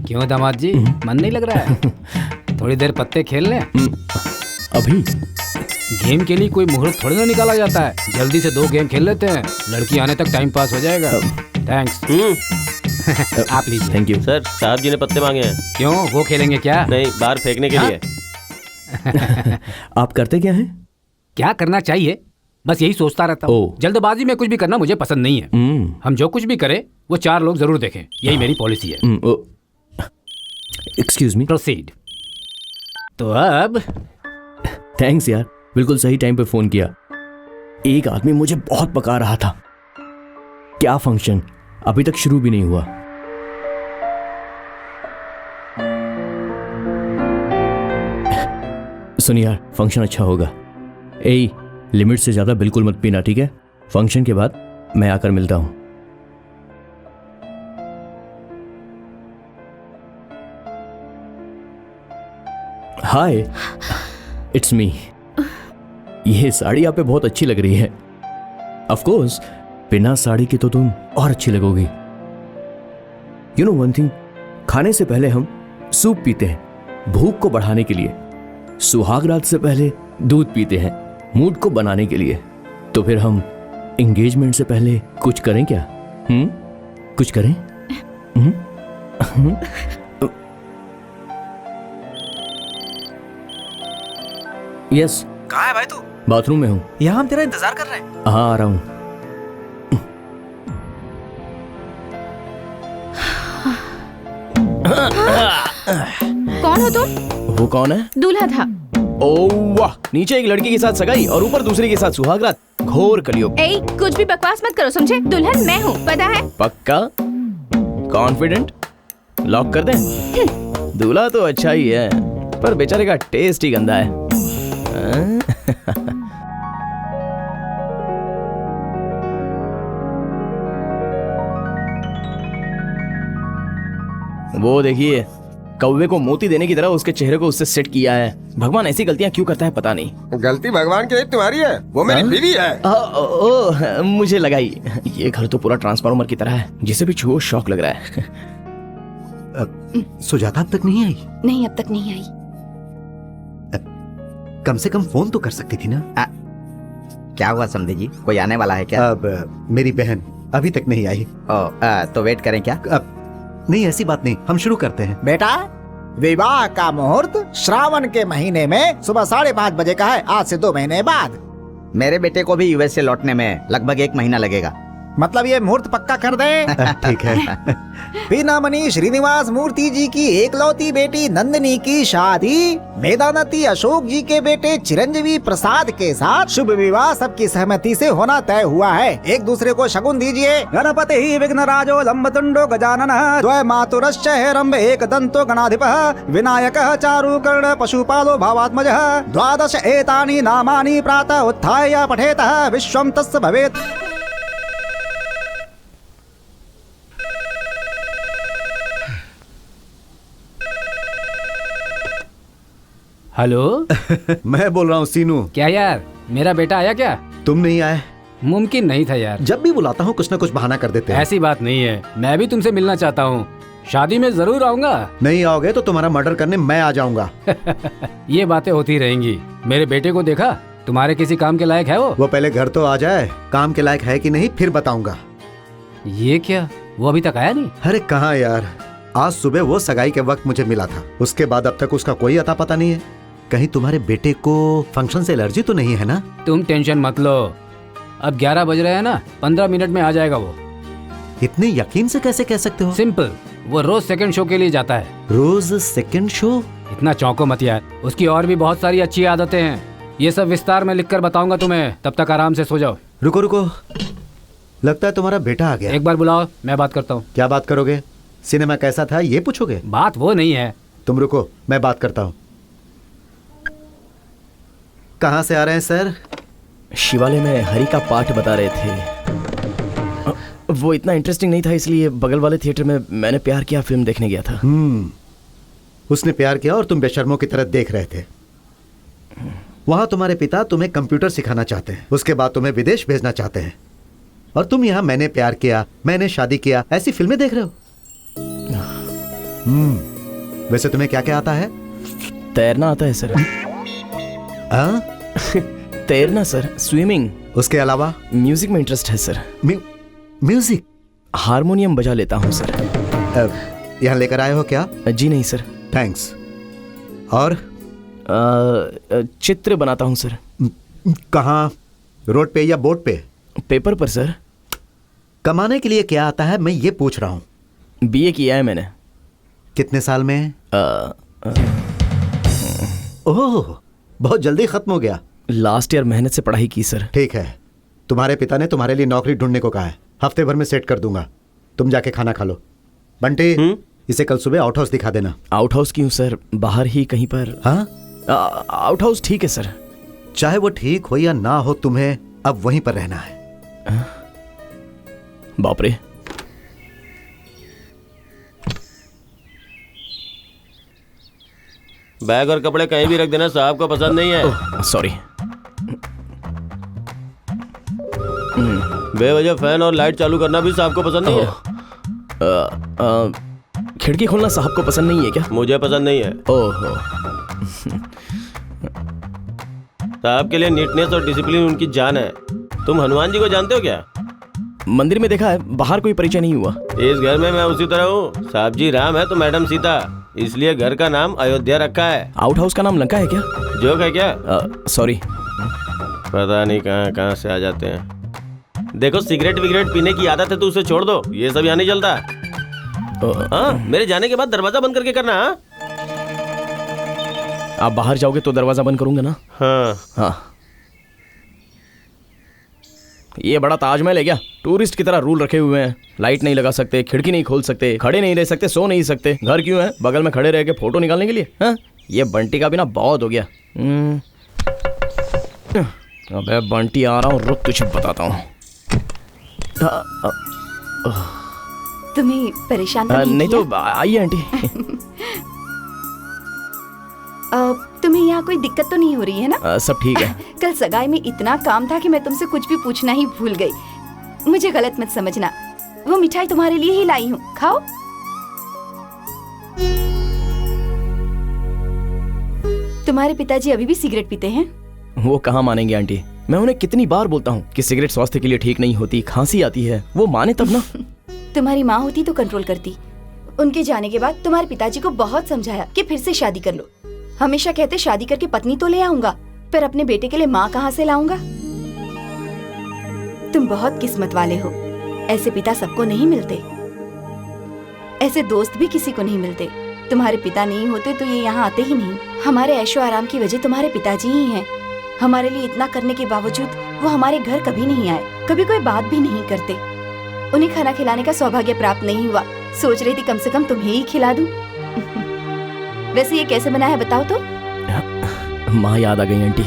क्यों दामाद जी, मन नहीं लग रहा है? थोड़ी देर पत्ते खेल लें। अभी गेम के लिए कोई मुहूर्त थोड़ी ना निकाला जाता है। जल्दी से 2 गेम खेल लेते हैं, लड़की आने तक टाइम पास हो जाएगा। थैंक्स। आप लीजिए। थैंक यू सर, साहब जी ने पत्ते मांगे हैं। क्यों, वो खेलेंगे क्या? नहीं, बाहर फेंकने के लिए। आप करते क्या हैं? क्या करना चाहिए, बस यही सोचता रहता हूँ। जल्दबाजी में कुछ भी करना मुझे पसंद नहीं है। हम जो कुछ भी करें वो 4 लोग जरूर देखें, यही मेरी पॉलिसी है। Excuse me. प्रोसीड। तो अब थैंक्स यार, बिल्कुल सही टाइम पे फोन किया। एक आदमी मुझे बहुत पका रहा था। क्या फंक्शन अभी तक शुरू भी नहीं हुआ। सुन यार, फंक्शन अच्छा होगा। ए, लिमिट से ज्यादा बिल्कुल मत पीना, ठीक है? फंक्शन के बाद मैं आकर मिलता हूं। हाय, इट्स मी। ये साड़ी आप पे बहुत अच्छी लग रही है। ऑफ कोर्स, बिना साड़ी के तो तुम और अच्छी लगोगी। यू नो वन थिंग, खाने से पहले हम सूप पीते हैं भूख को बढ़ाने के लिए। सुहाग रात से पहले दूध पीते हैं मूड को बनाने के लिए। तो फिर हम एंगेजमेंट से पहले कुछ करें क्या? कुछ करें? यस। कहाँ है भाई तू? बाथरूम में हूँ। यहाँ हम तेरा इंतजार कर रहे हैं। हाँ, आ रहा हूँ। कौन हो तुम? वो कौन है? दूल्हा था। ओह वाह, नीचे एक लड़की के साथ सगाई और ऊपर दूसरे के साथ सुहागरात। घोर कलयुग। ए, कुछ भी बकवास मत करो, समझे? दुल्हन मैं हूँ, पता है? पक्का? कॉन्फिडेंट? लॉक कर दें? दूल्हा तो अच्छा ही है, पर बेचारे का टेस्ट ही गंदा है। वो देखिए, कौवे को मोती देने की तरह उसके चेहरे को उससे सेट किया है। भगवान ऐसी गलतियां क्यों करता है पता नहीं। गलती भगवान की नहीं, तुम्हारी है। वो मेरी बीवी है। मुझे लगा ही। ये घर तो पूरा ट्रांसफार्मर की तरह है, जिसे भी छुओ शौक लग रहा है। सुजाता अब तक नहीं आई? नहीं, अब तक नहीं आई। कम से कम फोन तो कर सकती थी ना। क्या हुआ समधी जी, कोई आने वाला है क्या? अब मेरी बहन अभी तक नहीं आई। तो वेट करें क्या? अब नहीं, ऐसी बात नहीं, हम शुरू करते हैं। बेटा, विवाह का मुहूर्त श्रावण के महीने में सुबह 5:30 बजे का है, आज से 2 महीने बाद। मेरे बेटे को भी यूएस से लौटने में लगभग 1 महीना लगेगा। मतलब ये मुहूर्त पक्का कर दे? ठीक है। पीनामणि श्रीनिवास मूर्ति जी की एकलौती बेटी नंदिनी की शादी वेदानती अशोक जी के बेटे चिरंजीवी प्रसाद के साथ शुभ विवाह सबकी सहमति से होना तय हुआ है। एक दूसरे को शगुन दीजिए। गणपति ही विघ्नराजो लंबतुंडो गजानन द्वय मातुरश्च हेरंब एक दंतो गणाधिपः विनायकः चारुकर्ण पशुपालो भावात्मजः 12 एतानि नामानि प्रातः उत्थाय पठेतः विश्वं तस्य भवेत्। हेलो। मैं बोल रहा हूँ सीनू। क्या यार, मेरा बेटा आया क्या? तुम नहीं आए? मुमकिन नहीं था यार। जब भी बुलाता हूँ कुछ ना कुछ बहाना कर देते हैं। ऐसी बात नहीं है, मैं भी तुमसे मिलना चाहता हूँ। शादी में जरूर आऊंगा। नहीं आओगे तो तुम्हारा मर्डर करने मैं आ जाऊंगा। ये बातें होती रहेंगी। मेरे बेटे को देखा? तुम्हारे किसी काम के लायक है वो? वो पहले घर तो आ जाए, काम के लायक है कि नहीं फिर बताऊंगा। ये क्या, वो अभी तक आया नहीं? अरे कहाँ यार, आज सुबह वो सगाई के वक्त मुझे मिला था। उसके बाद अब तक उसका कोई अता पता नहीं है। कहीं तुम्हारे बेटे को फंक्शन से एलर्जी तो नहीं है ना? तुम टेंशन मत लो, अब 11 बज रहे हैं ना, 15 मिनट में आ जाएगा वो। इतने यकीन से कैसे कह सकते हो? सिंपल, वो रोज सेकंड शो के लिए जाता है। रोज सेकंड शो? इतना चौंको मत यार, उसकी और भी बहुत सारी अच्छी आदतें हैं। ये सब विस्तार में लिखकर बताऊंगा तुम्हें, तब तक आराम से सो जाओ। रुको रुको, लगता है तुम्हारा बेटा आ गया। एक बार बुलाओ, मैं बात करता हूँ। क्या बात करोगे? सिनेमा कैसा था ये पूछोगे? बात वो नहीं है। तुम रुको, मैं बात करता हूँ। कहाँ से आ रहे हैं सर? शिवालय में हरि का पाठ बता रहे थे। वो इतना इंटरेस्टिंग नहीं था, इसलिए बगल वाले थिएटर में मैंने प्यार किया फिल्म देखने गया था। उसने प्यार किया और तुम बेशर्मों की तरह देख रहे थे। वहां तुम्हारे पिता तुम्हें कंप्यूटर सिखाना चाहते हैं, उसके बाद तुम्हें विदेश भेजना चाहते हैं, और तुम यहाँ मैंने प्यार किया, मैंने शादी किया ऐसी फिल्में देख रहे हो। वैसे तुम्हें क्या क्या आता है? तैरना आता है सर। हाँ? तैरना सर, स्विमिंग। उसके अलावा? म्यूजिक में इंटरेस्ट है सर। म्यूजिक? हारमोनियम बजा लेता हूँ सर। यहाँ लेकर आए हो क्या? जी नहीं सर। थैंक्स। और? चित्र बनाता हूँ सर। कहाँ? रोड पे या बोर्ड पे? पेपर पर सर। कमाने के लिए क्या आता है, मैं ये पूछ रहा हूँ। बीए किया है मैंने। कितने साल में? ओह, बहुत जल्दी खत्म हो गया। लास्ट ईयर मेहनत से पढ़ाई की सर। ठीक है, तुम्हारे पिता ने तुम्हारे लिए नौकरी ढूंढने को कहा है। हफ्ते भर में सेट कर दूंगा, तुम जाके खाना खा लो। बंटी, इसे कल सुबह आउट हाउस दिखा देना। आउट हाउस क्यों सर? बाहर ही कहीं पर। हाँ, आउट हाउस ठीक है सर। चाहे वो ठीक हो या ना हो, तुम्हें अब वहीं पर रहना है। बाप रे। बैग और कपड़े कहीं भी रख देना, साहब को पसंद नहीं है। सॉरी। बेवजह फैन और लाइट चालू करना भी साहब को पसंद नहीं है। खिड़की खोलना साहब को पसंद नहीं है क्या? मुझे पसंद नहीं है। ओहो। साहब के लिए नीटनेस और डिसिप्लिन उनकी जान है। तुम हनुमान जी को जानते हो क्या? मंदिर में देखा है, बाहर कोई परिचय नहीं हुआ। इस घर में मैं उसी तरह हूँ। साहब जी राम है तो मैडम सीता, इसलिए घर का नाम अयोध्या रखा है। आउट हाउस का नाम लंका है क्या? जोक है क्या? सॉरी। पता नहीं कहाँ कहाँ से आ जाते हैं। देखो, सिगरेट विगरेट पीने की आदत है तो उसे छोड़ दो, ये सब यहाँ नहीं चलता। हाँ, मेरे जाने के बाद दरवाजा बंद करके करना। हाँ? आप बाहर जाओगे तो दरवाजा बंद करूंगा ना? हाँ। ये बड़ा ताजमहल है क्या? टूरिस्ट की तरह रूल रखे हुए हैं। लाइट नहीं लगा सकते, खिड़की नहीं खोल सकते, खड़े नहीं रह सकते, सो नहीं सकते। घर क्यों है? बगल में खड़े रह के फोटो निकालने के लिए? हाँ? ये बंटी का भी ना बहुत हो गया। अबे बंटी, आ रहा हूँ, रुक तुझे बताता हूँ। तुम्हें परेशान नहीं तो आइए आंटी। तुम्हें यहाँ कोई दिक्कत तो नहीं हो रही है ना? सब ठीक है। कल सगाई में इतना काम था कि मैं तुमसे कुछ भी पूछना ही भूल गई। मुझे गलत मत समझना। वो मिठाई तुम्हारे लिए ही लाई हूँ, खाओ। तुम्हारे पिताजी अभी भी सिगरेट पीते हैं? वो कहाँ मानेंगे आंटी। मैं उन्हें कितनी बार बोलता हूँ कि सिगरेट स्वास्थ्य के लिए ठीक नहीं होती, खांसी आती है। वो माने तब ना। तुम्हारी माँ होती तो कंट्रोल करती। उनके जाने के बाद तुम्हारे पिताजी को बहुत समझाया कि फिर से शादी कर लो। हमेशा कहते शादी करके पत्नी तो ले आऊंगा, पर अपने बेटे के लिए माँ कहाँ से लाऊंगा? तुम बहुत किस्मत वाले हो। ऐसे पिता सबको नहीं मिलते, ऐसे दोस्त भी किसी को नहीं मिलते। तुम्हारे पिता नहीं होते तो ये यहाँ आते ही नहीं। हमारे ऐशो आराम की वजह तुम्हारे पिताजी ही हैं। हमारे लिए इतना करने के बावजूद वो हमारे घर कभी नहीं आए, कभी कोई बात भी नहीं करते। उन्हें खाना खिलाने का सौभाग्य प्राप्त नहीं हुआ। सोच रही थी कम से कम तुम्हें ही खिला दूं। वैसे ये कैसे बना है बताओ तो? माँ याद आ गई आंटी।